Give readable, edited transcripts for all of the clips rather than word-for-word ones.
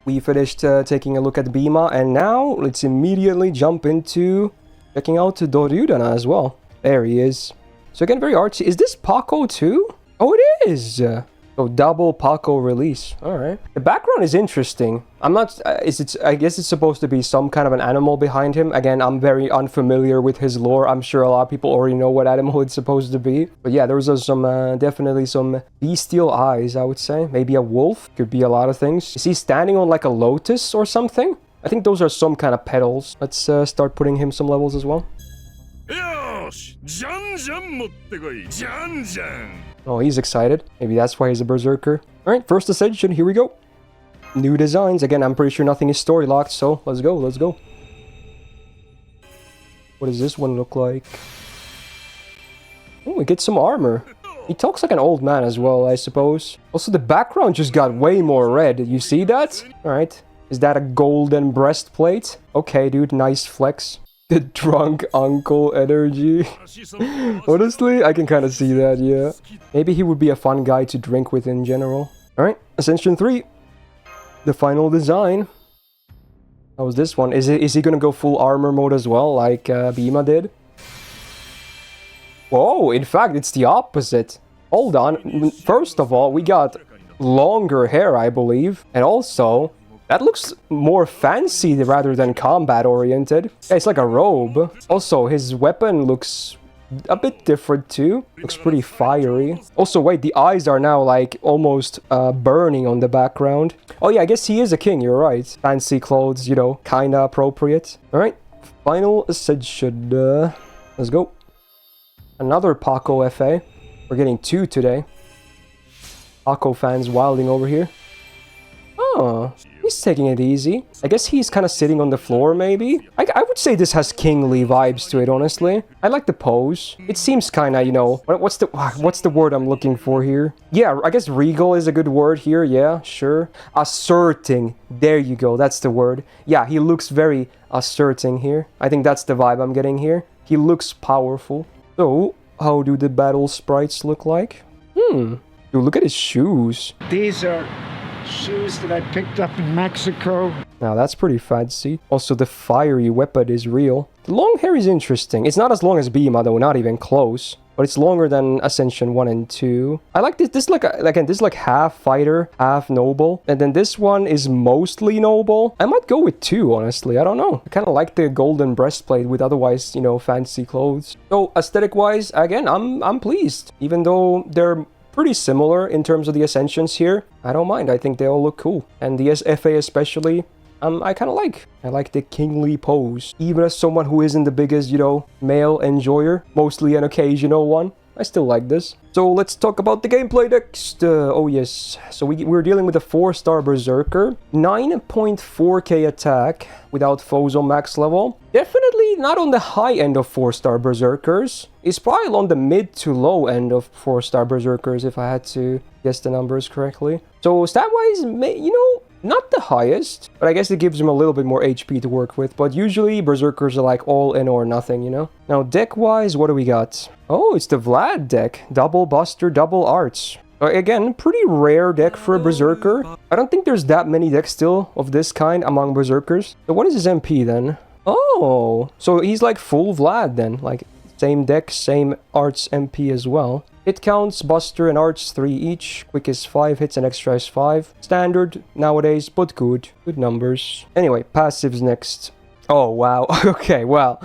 We finished taking a look at Bhima, and now let's immediately jump into checking out Duryodhana as well. There he is. So again, very artsy. Is this Paco too? Oh, it is! So double Paco release. Alright. The background is interesting. I'm not... I guess it's supposed to be some kind of an animal behind him. Again, I'm very unfamiliar with his lore. I'm sure a lot of people already know what animal it's supposed to be. But yeah, there's some definitely some bestial eyes, I would say. Maybe a wolf. Could be a lot of things. Is he standing on like a lotus or something? I think those are some kind of petals. Let's start putting him some levels as well. Oh, he's excited. Maybe that's why he's a berserker. Alright, first ascension, here we go. New designs. Again, I'm pretty sure nothing is story locked, so let's go, let's go. What does this one look like? Oh, we get some armor. He talks like an old man as well, I suppose. Also, the background just got way more red. You see that? Alright. Is that a golden breastplate? Okay, dude, nice flex. The drunk uncle energy. Honestly, I can kind of see that, yeah. Maybe he would be a fun guy to drink with in general. Alright, Ascension 3. The final design. How was this one? Is he gonna go full armor mode as well, like Bhima did? Whoa, in fact, it's the opposite. Hold on. First of all, we got longer hair, I believe. And also... that looks more fancy rather than combat-oriented. Yeah, it's like a robe. Also, his weapon looks a bit different too. Looks pretty fiery. Also, wait, the eyes are now like almost burning on the background. Oh yeah, I guess he is a king, you're right. Fancy clothes, you know, kinda appropriate. Alright, final ascension. Let's go. Another Paco FA. We're getting 2 today. Paco fans wilding over here. Oh, he's taking it easy. I guess he's kind of sitting on the floor, maybe? I would say this has kingly vibes to it, honestly. I like the pose. It seems kind of, you know... What's the word I'm looking for here? Yeah, I guess regal is a good word here. Yeah, sure. Asserting. There you go. That's the word. Yeah, he looks very asserting here. I think that's the vibe I'm getting here. He looks powerful. So, how do the battle sprites look like? Dude, look at his shoes. These are... shoes that I picked up in Mexico. Now that's pretty fancy. Also, the fiery weapon is real. The long hair is interesting. It's not as long as Bhima though, not even close. But it's longer than Ascension 1 and 2. I like this. This is like half fighter, half noble. And then this one is mostly noble. I might go with 2, honestly. I don't know. I kind of like the golden breastplate with otherwise, you know, fancy clothes. So aesthetic-wise, again, I'm pleased. Even though they're pretty similar in terms of the ascensions here. I don't mind. I think they all look cool. And the FA especially, I kind of like. I like the kingly pose. Even as someone who isn't the biggest, you know, male enjoyer, mostly an occasional one, I still like this. So let's talk about the gameplay next. Oh yes, so we're dealing with a 4-star Berserker. 9.4k attack without foes on max level. Definitely not on the high end of 4-star Berserkers. It's probably on the mid to low end of 4-star Berserkers if I had to guess the numbers correctly. So stat-wise, you know, not the highest, but I guess it gives him a little bit more HP to work with. But usually Berserkers are like all in or nothing, you know? Now deck-wise, what do we got? Oh, it's the Vlad deck. Double Buster, double Arts. Again, pretty rare deck for a Berserker. I don't think there's that many decks still of this kind among Berserkers. So what is his MP then? Oh, so he's like full Vlad then. Like same deck, same Arts MP as well. Hit counts, Buster and Arts 3 each. Quick is 5 hits and extra is 5. Standard nowadays, but good. Good numbers. Anyway, passives next. Oh, wow. Okay, well,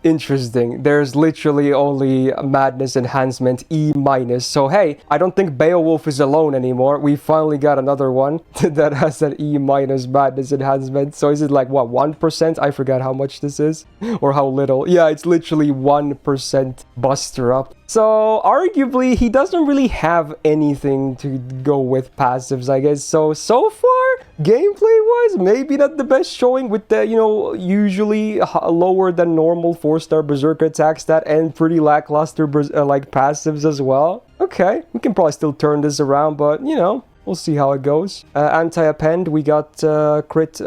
interesting. There's literally only Madness Enhancement E-. So, hey, I don't think Beowulf is alone anymore. We finally got another one that has an E- Madness Enhancement. So is it like, what, 1%? I forgot how much this is. Or how little. Yeah, it's literally 1% Buster up. So, arguably, he doesn't really have anything to go with passives, I guess. So far, gameplay-wise, maybe not the best showing with the, you know, usually lower than normal 4-star Berserker attack stat and pretty lackluster, like, passives as well. Okay, we can probably still turn this around, but, you know, we'll see how it goes. Anti-Append, we got crit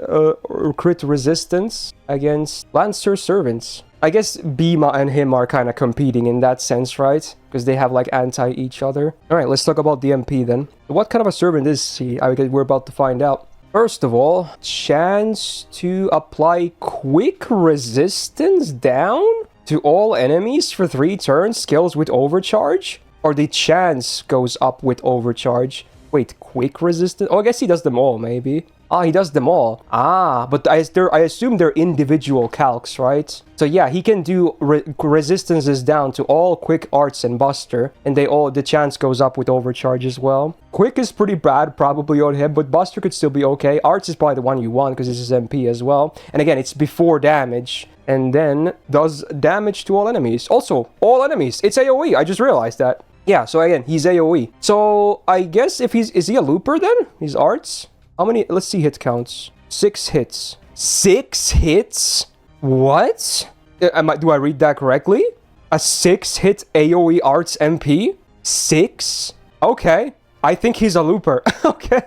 resistance against Lancer Servants. I guess Bhima and him are kind of competing in that sense, right? Because they have like anti each other. Alright, let's talk about the MP then. What kind of a servant is he? I guess we're about to find out. First of all, chance to apply quick resistance down to all enemies for 3 turns, skills with overcharge? Or the chance goes up with overcharge? Wait, quick resistance? Oh, I guess he does them all, maybe. Ah, he does them all. Ah, but I assume they're individual calcs, right? So yeah, he can do resistances down to all quick, arts, and buster, and the chance goes up with overcharge as well. Quick is pretty bad probably on him, but buster could still be okay. Arts is probably the one you want because this is MP as well. And again, it's before damage, and then does damage to all enemies. Also, all enemies. It's AoE. I just realized that. Yeah, so again, he's AoE. So I guess if is he a looper then? He's arts? How many? Let's see hit counts. 6 hits. 6 hits? What? Do I read that correctly? A 6-hit AoE arts MP? 6? Okay. I think he's a looper. Okay.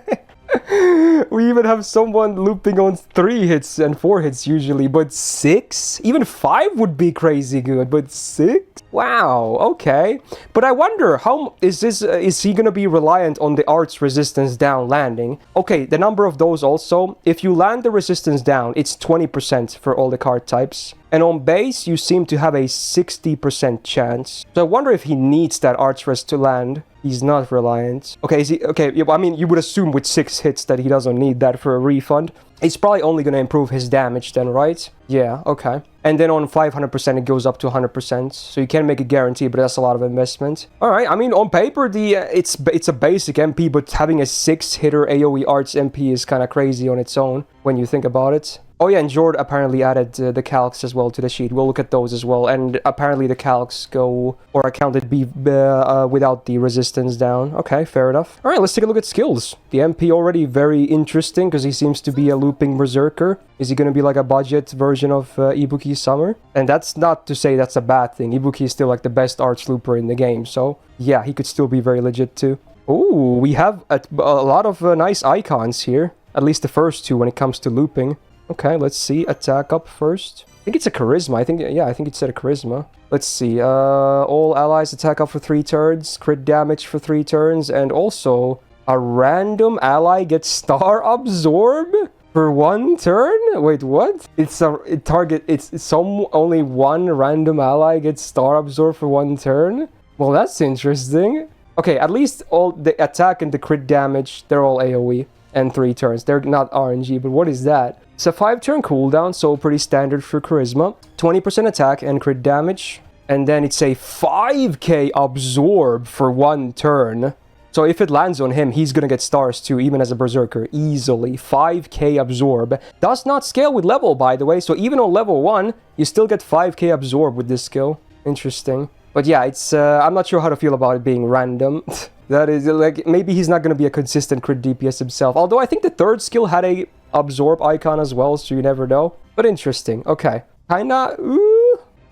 We even have someone looping on 3 hits and 4 hits usually, but 6? Even 5 would be crazy good, but 6? Wow, okay. But I wonder, how is he gonna be reliant on the arts resistance down landing? Okay, the number of those also, if you land the resistance down, it's 20% for all the card types. And on base, you seem to have a 60% chance. So I wonder if he needs that arts rest to land. He's not reliant. Okay, is he? Okay, I mean, you would assume with 6 hits that he doesn't need that for a refund. It's probably only going to improve his damage then, right? Yeah, okay. And then on 500%, it goes up to 100%. So you can make a guarantee, but that's a lot of investment. All right, I mean, on paper, it's a basic MP, but having a 6-hitter AoE arts MP is kind of crazy on its own when you think about it. Oh yeah, and Jord apparently added the calcs as well to the sheet. We'll look at those as well. And apparently the calcs go, or are counted without the resistance down. Okay, fair enough. All right, let's take a look at skills. The MP already very interesting because he seems to be a looping berserker. Is he going to be like a budget version of Ibuki Summer? And that's not to say that's a bad thing. Ibuki is still like the best arch looper in the game. So yeah, he could still be very legit too. Ooh, we have a lot of nice icons here. At least the first 2 when it comes to looping. Okay, let's see. Attack up first. I think it's a charisma. I think it said a charisma. Let's see. All allies attack up for 3 turns. Crit damage for 3 turns. And also, a random ally gets star absorb for 1 turn? Wait, what? Only one random ally gets star absorb for 1 turn? Well, that's interesting. Okay, at least all the attack and the crit damage, they're all AoE. And 3 turns. They're not RNG, but what is that? It's a 5-turn cooldown, so pretty standard for charisma. 20% attack and crit damage. And then it's a 5k absorb for 1 turn. So if it lands on him, he's gonna get stars too, even as a berserker, easily. 5k absorb. Does not scale with level, by the way, so even on level 1, you still get 5k absorb with this skill. Interesting. But yeah, it's I'm not sure how to feel about it being random. That is, like, maybe he's not gonna be a consistent crit DPS himself. Although I think the 3rd skill had a absorb icon as well, so you never know. But interesting. Okay. Kinda,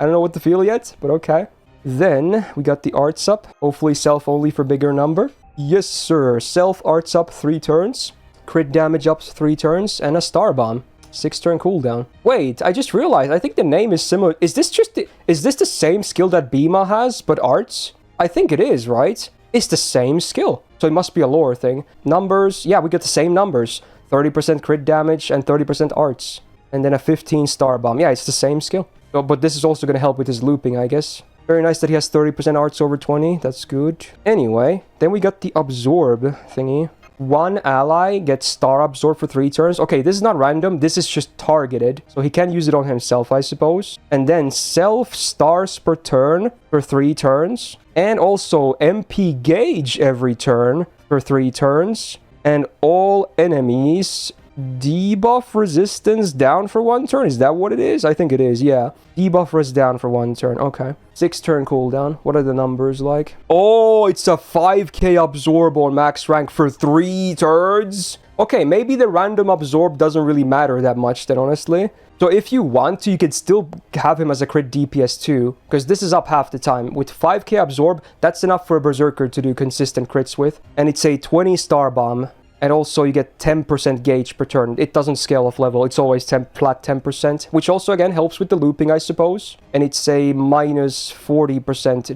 I don't know what to feel yet, but okay. Then we got the arts up. Hopefully self-only for bigger number. Yes, sir. Self arts up 3 turns. Crit damage up 3 turns. And a star bomb. 6-turn cooldown. Wait, I just realized. I think the name is similar. Is this the same skill that Bima has, but arts? I think it is, right? It's the same skill. So it must be a lore thing. Numbers. Yeah, we get the same numbers. 30% crit damage and 30% arts. And then a 15 star bomb. Yeah, it's the same skill. Oh, but this is also going to help with his looping, I guess. Very nice that he has 30% arts over 20. That's good. Anyway, then we got the absorb thingy. 1 ally gets star absorb for 3 turns. Okay, this is not random. This is just targeted. So he can use it on himself, I suppose. And then self stars per turn for 3 turns. And also MP gauge every turn for 3 turns. And all enemies debuff resistance down for 1 turn. Is that what it is? I think it is, yeah. Debuff res down for 1 turn. Okay. 6-turn cooldown. What are the numbers like? Oh, it's a 5k absorb on max rank for 3 turns. Okay, maybe the random absorb doesn't really matter that much then, honestly. So if you want to, you could still have him as a crit DPS too, because this is up half the time. With 5k absorb, that's enough for a berserker to do consistent crits with. And it's a 20 star bomb. And also you get 10% gauge per turn. It doesn't scale off level. It's always flat 10%, which also again helps with the looping, I suppose. And it's a minus 40%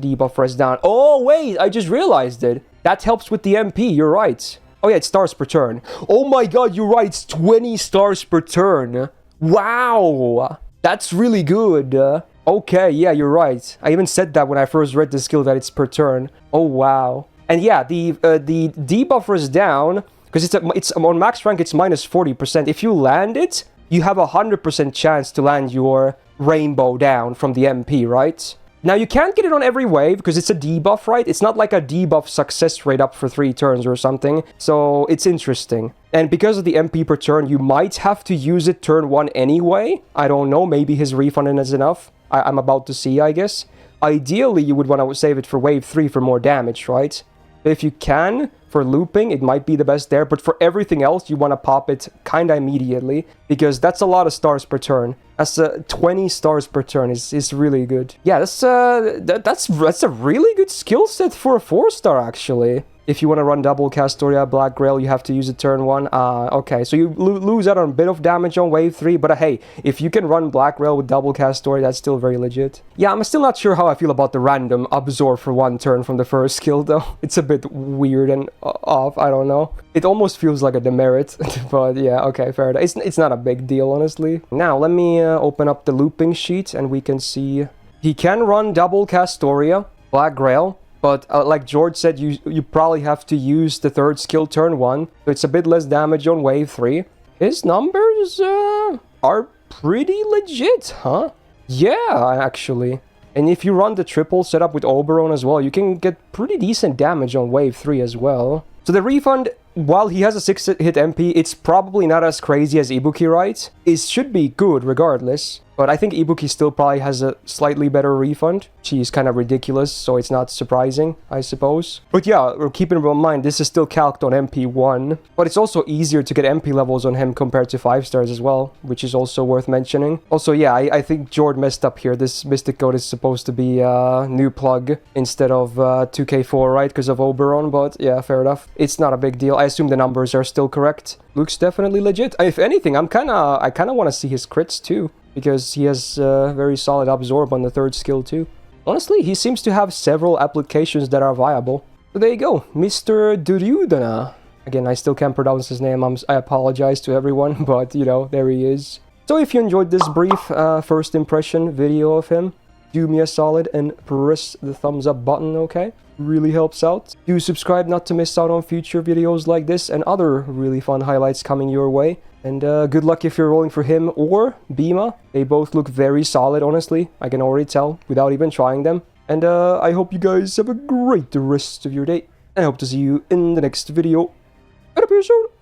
debuff res down. Oh, wait, I just realized it. That helps with the MP, you're right. Oh yeah, it's stars per turn. Oh my god, you're right. It's 20 stars per turn. Wow. That's really good. Okay, yeah, you're right. I even said that when I first read the skill that it's per turn. Oh wow. And yeah, the debuffer is down because it's on max rank. It's minus 40%. If you land it, you have a 100% chance to land your rainbow down from the MP, right? Now, you can't get it on every wave because it's a debuff, right? It's not like a debuff success rate up for 3 turns or something. So, it's interesting. And because of the MP per turn, you might have to use it turn 1 anyway. I don't know. Maybe his refund is enough. I'm about to see, I guess. Ideally, you would want to save it for wave 3 for more damage, right? If you can, for looping, it might be the best there. But for everything else, you want to pop it kind of immediately. Because that's a lot of stars per turn. That's 20 stars per turn is really good. Yeah, that's a really good skill set for a 4-star, actually. If you want to run double Castoria Black Grail, you have to use it turn 1. Okay, so you lose out on a bit of damage on wave 3, but hey, if you can run Black Grail with double Castoria, that's still very legit. Yeah, I'm still not sure how I feel about the random absorb for 1 turn from the first skill, though. It's a bit weird and off, I don't know. It almost feels like a demerit, but yeah, okay, fair enough. It's not a big deal, honestly. Now, let me open up the looping sheet, and we can see he can run double Castoria, Black Grail. But like George said, you probably have to use the 3rd skill turn 1. So it's a bit less damage on wave 3. His numbers are pretty legit, huh? Yeah, actually. And if you run the triple setup with Oberon as well, you can get pretty decent damage on wave 3 as well. So the refund, while he has a 6-hit MP, it's probably not as crazy as Ibuki, right? It should be good regardless. But I think Ibuki still probably has a slightly better refund. She's kind of ridiculous, so it's not surprising, I suppose. But yeah, keep in mind, this is still calced on MP1. But it's also easier to get MP levels on him compared to 5 stars as well, which is also worth mentioning. Also, yeah, I think Jord messed up here. This Mystic Code is supposed to be a new plug instead of 2K4, right? Because of Oberon, but yeah, fair enough. It's not a big deal. I assume the numbers are still correct. Looks definitely legit. If anything, I kind of want to see his crits too, because he has very solid absorb on the 3rd skill too. Honestly, he seems to have several applications that are viable. So there you go, Mr. Duryodhana. Again, I still can't pronounce his name. I apologize to everyone, but you know, there he is. So if you enjoyed this brief first impression video of him, do me a solid and press the thumbs up button, okay? Really helps out. Do subscribe not to miss out on future videos like this and other really fun highlights coming your way. And good luck if you're rolling for him or Bhima. They both look very solid, honestly. I can already tell without even trying them. And I hope you guys have a great rest of your day. I hope to see you in the next video. Episode.